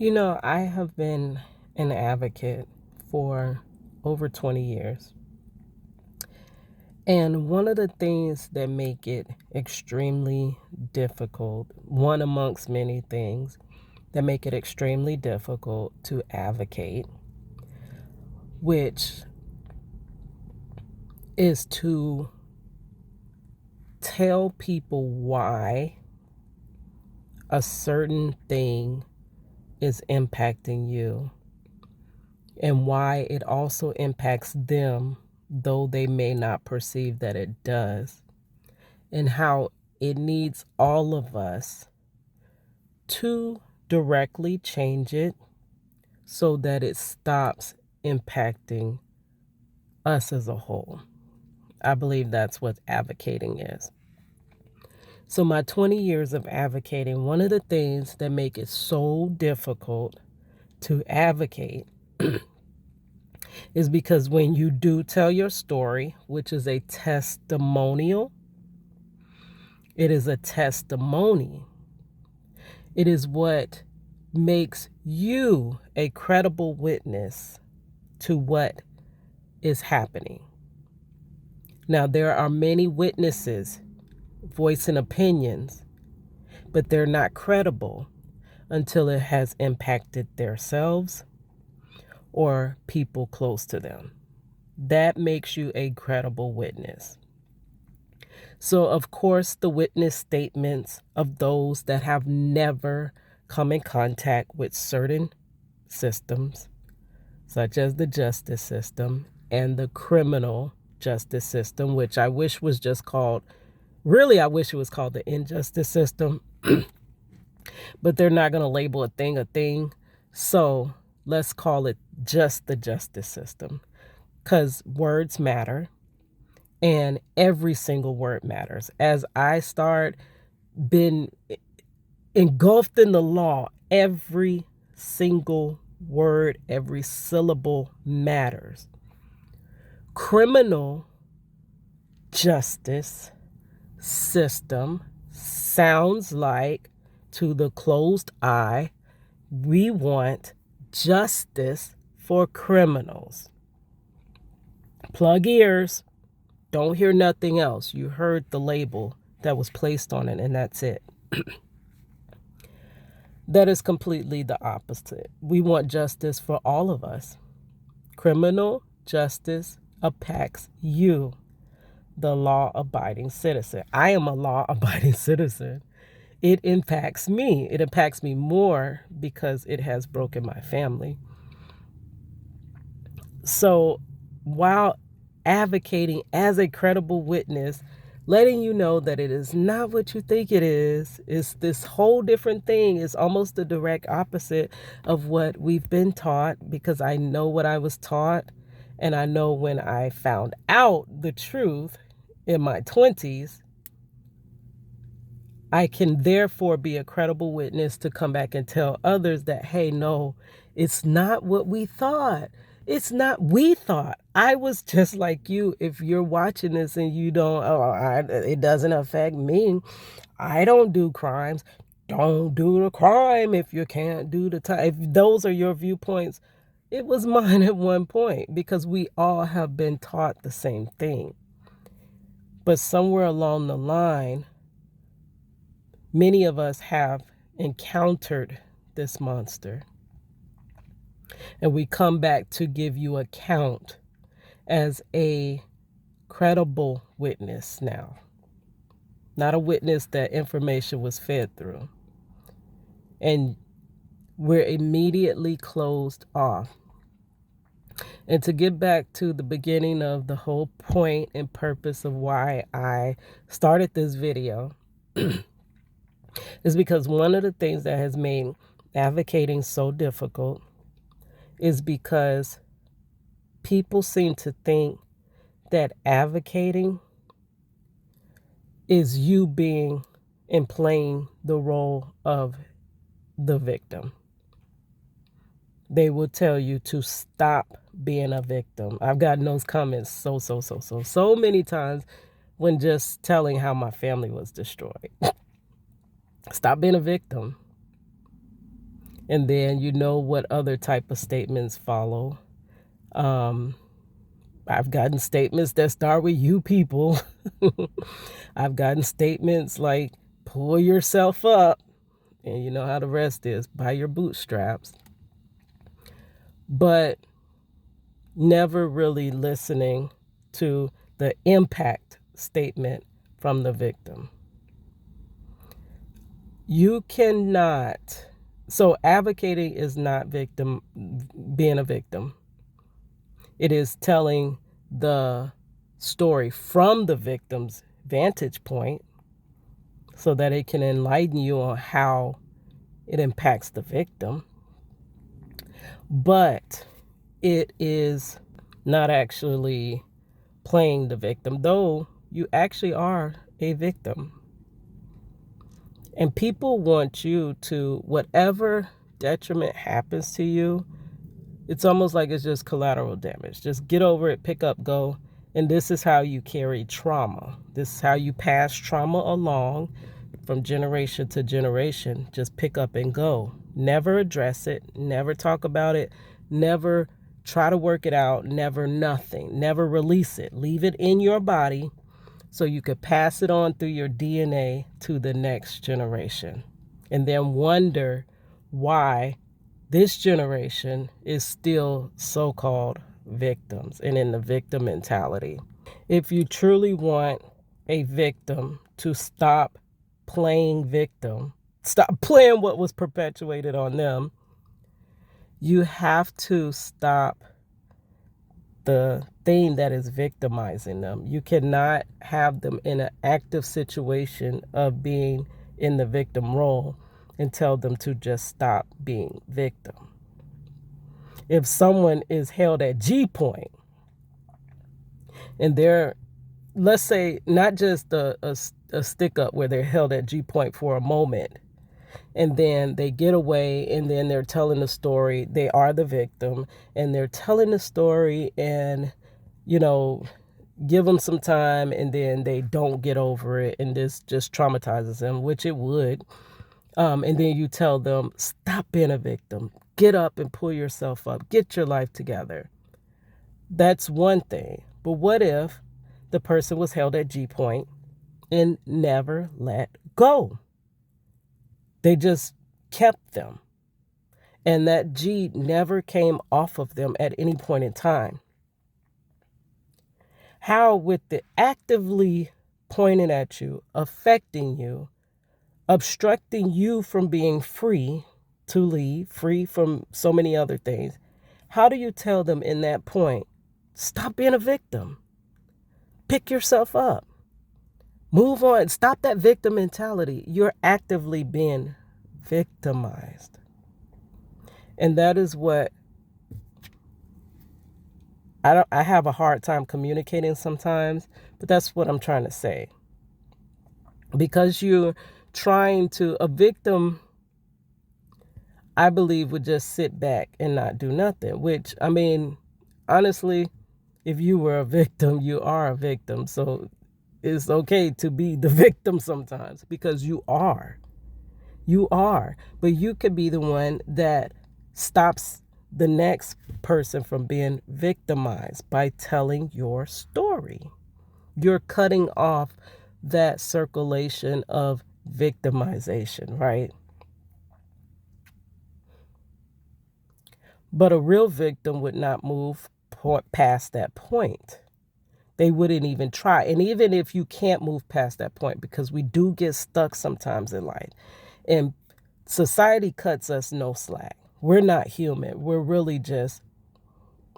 I have been an advocate for over 20 years. And one of the things that make it extremely difficult, one amongst many things that make it extremely difficult to advocate, which is to tell people why a certain thing is impacting you and why it also impacts them, though they may not perceive that it does, and how it needs all of us to directly change it so that it stops impacting us as a whole. I believe that's what advocating is. So my 20 years of advocating, one of the things that make it so difficult to advocate is because when you do tell your story, which is a testimonial, it is a testimony. It is what makes you a credible witness to what is happening. Now, there are many witnesses voicing opinions, but they're not credible until it has impacted themselves or people close to them. That makes you a credible witness. So, of course, the witness statements of those that have never come in contact with certain systems, such as the justice system and the criminal justice system, which I wish was just called, I wish it was called the injustice system, but they're not going to label a thing. So let's call it just the justice system, because words matter and every single word matters. As I start being engulfed in the law, every single word, every syllable matters. Criminal justice system sounds like, to the closed eye, we want justice for criminals. Plug ears. Don't hear nothing else. You heard the label that was placed on it, and that's it. That is completely the opposite. We want justice for all of us. Criminal justice impacts you, the law-abiding citizen. I am a law-abiding citizen. It impacts me. It impacts me more because it has broken my family. So while advocating as a credible witness, letting you know that it is not what you think it is, it's this whole different thing. It's almost the direct opposite of what we've been taught, because I know what I was taught, and I know when I found out the truth in my 20s, I can therefore be a credible witness to come back and tell others that, hey, no, it's not what we thought. It's not we thought. I was just like you. If you're watching this and you don't, it doesn't affect me. I don't do crimes. Don't do the crime if you can't do the time. If those are your viewpoints, it was mine at one point, because we all have been taught the same thing. But somewhere along the line, many of us have encountered this monster. And we come back to give you account as a credible witness now. Not a witness that information was fed through. And we're immediately closed off. And to get back to the beginning of the whole point and purpose of why I started this video, is because one of the things that has made advocating so difficult is because people seem to think that advocating is you being and playing the role of the victim. They will tell you to stop being a victim. I've gotten those comments so many times when just telling how my family was destroyed. Stop being a victim. And then you know what other type of statements follow. I've gotten statements that start with "you people." I've gotten statements like "pull yourself up," and you know how the rest is, by your bootstraps. But never really listening to the impact statement from the victim. You cannot, so advocating is not being a victim. It is telling the story from the victim's vantage point so that it can enlighten you on how it impacts the victim. But it is not actually playing the victim, though you actually are a victim. And people want you to, whatever detriment happens to you, it's almost like it's just collateral damage. Just get over it, pick up, go. And this is how you carry trauma. This is how you pass trauma along from generation to generation. Just pick up and go. Never address it, never talk about it, never try to work it out, never nothing, never release it. Leave it in your body so you could pass it on through your DNA to the next generation. And then wonder why this generation is still so-called victims and in the victim mentality. If you truly want a victim to stop playing victim, stop playing what was perpetuated on them, you have to stop the thing that is victimizing them. You cannot have them in an active situation of being in the victim role and tell them to just stop being victim. If someone is held at G point and they're, let's say, not just a stick up where they're held at G point for a moment, and then they get away, and then they're telling the story, they are the victim, and they're telling the story, and give them some time, and then they don't get over it, and this just traumatizes them, which it would. And then you tell them, stop being a victim, get up and pull yourself up, get your life together. That's one thing. But what if the person was held at G point and never let go? They just kept them. And that G never came off of them at any point in time. How, with the actively pointing at you, affecting you, obstructing you from being free to leave, free from so many other things, how do you tell them in that point, stop being a victim, pick yourself up, move on, stop that victim mentality? You're actively being victimized. And that is what I have a hard time communicating sometimes, but that's what I'm trying to say. Because you're trying to, a victim, I believe, would just sit back and not do nothing, which, I mean, honestly, if you were a victim, you are a victim. So it's okay to be the victim sometimes, because you are. You are. But you could be the one that stops the next person from being victimized by telling your story. You're cutting off that circulation of victimization, right? But a real victim would not move past that point. They wouldn't even try. And even if you can't move past that point, because we do get stuck sometimes in life, and society cuts us no slack. We're not human. We're really just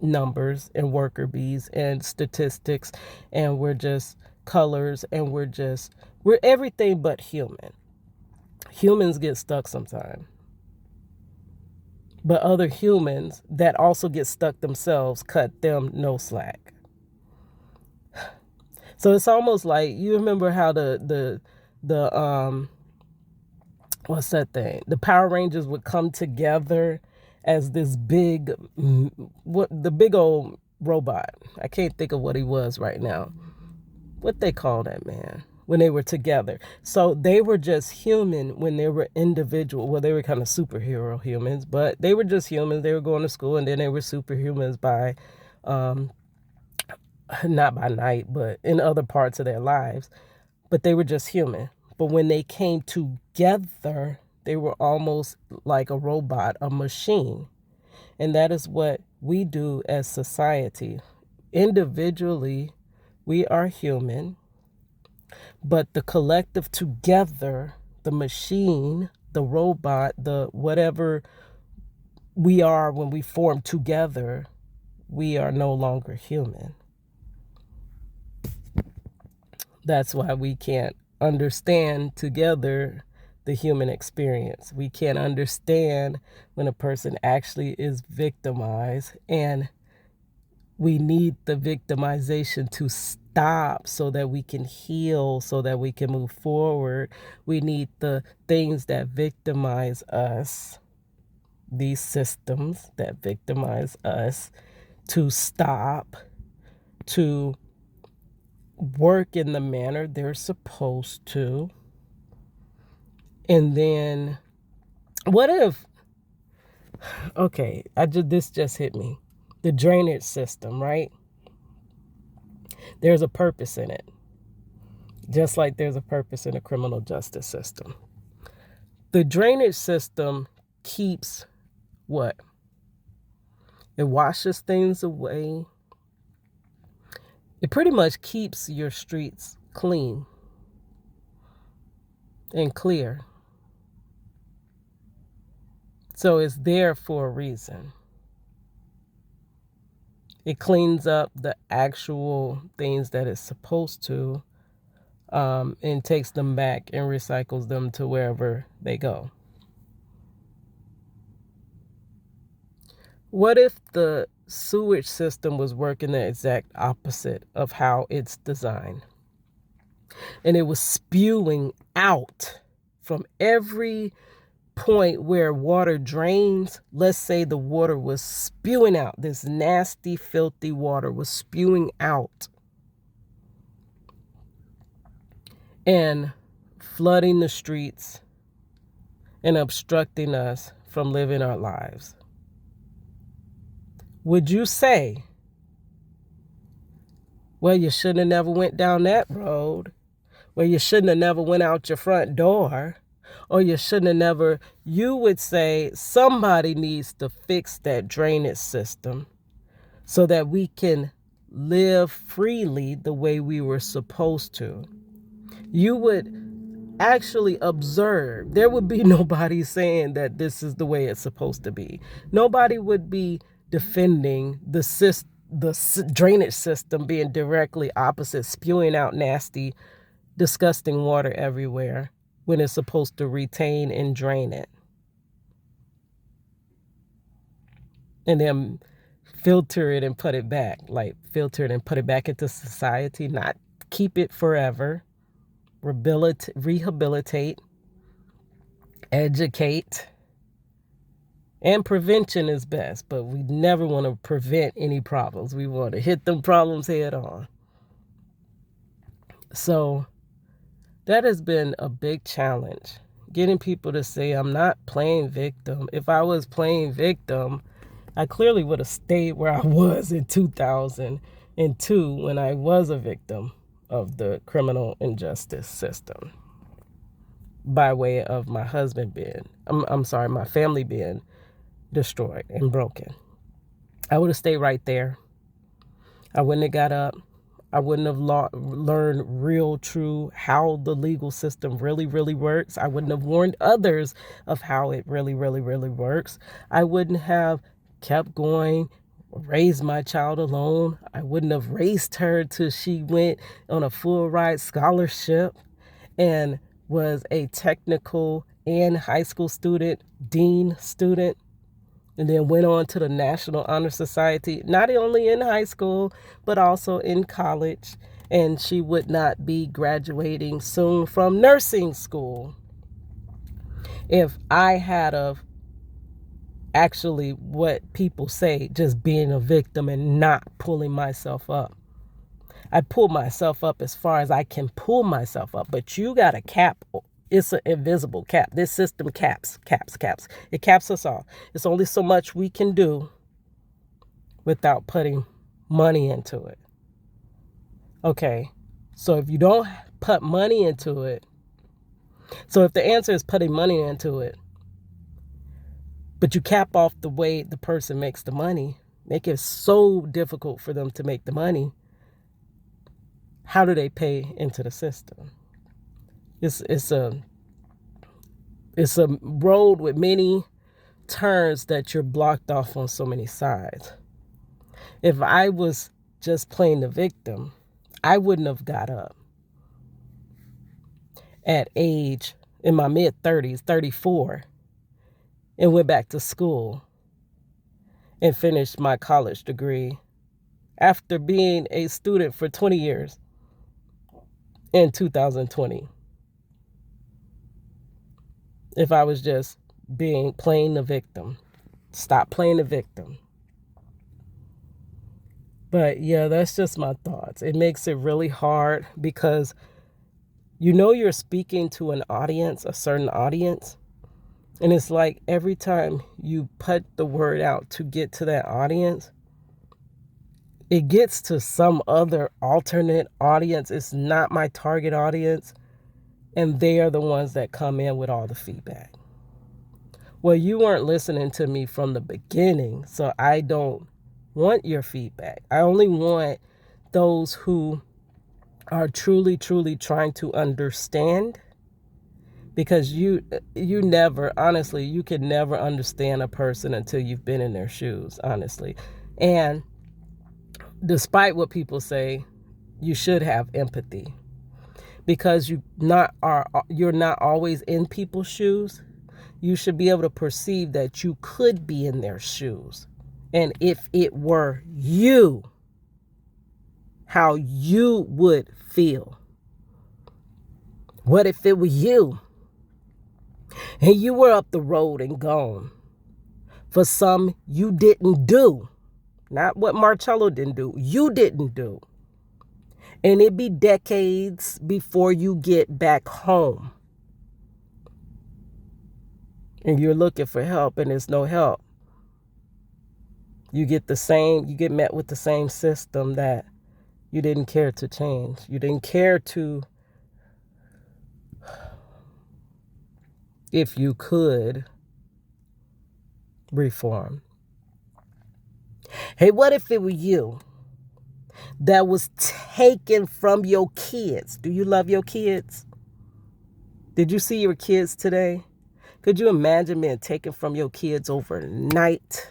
numbers and worker bees and statistics, and we're just colors, and we're everything but human. Humans get stuck sometimes. But other humans that also get stuck themselves cut them no slack. So it's almost like, you remember how the what's that thing? The Power Rangers would come together as this big old robot. I can't think of what he was right now. What they call that man? when they were together. So they were just human when they were individual. Well, they were kind of superhero humans, but they were just humans. They were going to school, and then they were superhumans by, not by night, but in other parts of their lives. But they were just human. But when they came together, they were almost like a robot, a machine. And that is what we do as society. Individually, we are human, but the collective together, the machine, the robot, the whatever we are when we form together, we are no longer human. That's why we can't understand together the human experience. We can't understand when a person actually is victimized, and we need the victimization to stop so that we can heal, so that we can move forward. We need the things that victimize us, these systems that victimize us, to stop, to work in the manner they're supposed to. And then what if, okay, this just hit me. The drainage system, right? There's a purpose in it. Just like there's a purpose in the criminal justice system. The drainage system keeps what? It washes things away. It pretty much keeps your streets clean and clear. So it's there for a reason. It cleans up the actual things that it's supposed to, and takes them back and recycles them to wherever they go. What if the sewage system was working the exact opposite of how it's designed? And it was spewing out from every point where water drains. Let's say the water was spewing out. This nasty, filthy water was spewing out and flooding the streets and obstructing us from living our lives. Would you say, well, you shouldn't have never went down that road? Well, you shouldn't have never went out your front door? Or you shouldn't have never, you would say somebody needs to fix that drainage system so that we can live freely the way we were supposed to. You would actually observe. There would be nobody saying that this is the way it's supposed to be. Nobody would be defending the drainage system being directly opposite, spewing out nasty, disgusting water everywhere when it's supposed to retain and drain it. And then filter it and put it back, like filter it and put it back into society, not keep it forever. Rehabilitate, educate, and prevention is best, but we never want to prevent any problems. We want to hit them problems head on. So that has been a big challenge, getting people to say, I'm not playing victim. If I was playing victim, I clearly would have stayed where I was in 2002 when I was a victim of the criminal injustice system by way of my husband being, my family being destroyed and broken. I would have stayed right there. I wouldn't have got up. I wouldn't have learned real, true, how the legal system really, really works. I wouldn't have warned others of how it really, really, really works. I wouldn't have kept going, raised my child alone. I wouldn't have raised her till she went on a full ride scholarship and was a technical and high school student, dean student, and then went on to the National Honor Society, not only in high school, but also in college. And she would not be graduating soon from nursing school if I had of actually, what people say, just being a victim and not pulling myself up. I pull myself up as far as I can pull myself up. But you got a cap. It's an invisible cap. This system caps. It caps us all. It's only so much we can do without putting money into it. Okay, so if you don't put money into it, so if the answer is putting money into it, but you cap off the way the person makes the money, make it so difficult for them to make the money, how do they pay into the system? It's a road with many turns that you're blocked off on so many sides. If I was just playing the victim, I wouldn't have got up at age in my mid-30s, 34, and went back to school and finished my college degree after being a student for 20 years in 2020. If I was just playing the victim. Stop playing the victim. But yeah, that's just my thoughts. It makes it really hard because you're speaking to an audience, a certain audience. And it's like every time you put the word out to get to that audience, it gets to some other alternate audience. It's not my target audience. And they are the ones that come in with all the feedback. Well, you weren't listening to me from the beginning, so I don't want your feedback. I only want those who are truly trying to understand, because you never, honestly, you can never understand a person until you've been in their shoes, honestly. And despite what people say, you should have empathy, because you're not always in people's shoes. You should be able to perceive that you could be in their shoes. And if it were you, how you would feel. What if it were you and you were up the road and gone for some you didn't do? Not what Marcello didn't do. You didn't do. And it'd be decades before you get back home. And you're looking for help and there's no help. You get met with the same system that you didn't care to change. You didn't care to, if you could, reform. Hey, what if it were you that was taken from your kids? Do you love your kids? Did you see your kids today? Could you imagine being taken from your kids overnight?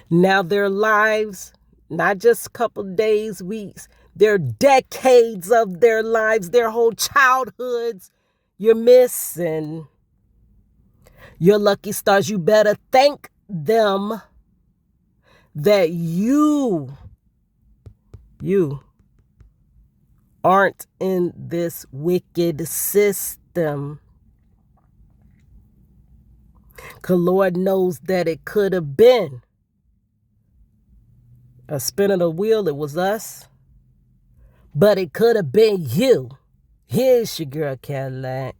Now their lives, not just a couple days, weeks, they're decades of their lives, their whole childhoods, you're missing. Your lucky stars, you better thank them that you aren't in this wicked system. 'Cause Lord knows that it could have been a spin of the wheel. It was us. But it could have been you. Here's your girl Cadillac.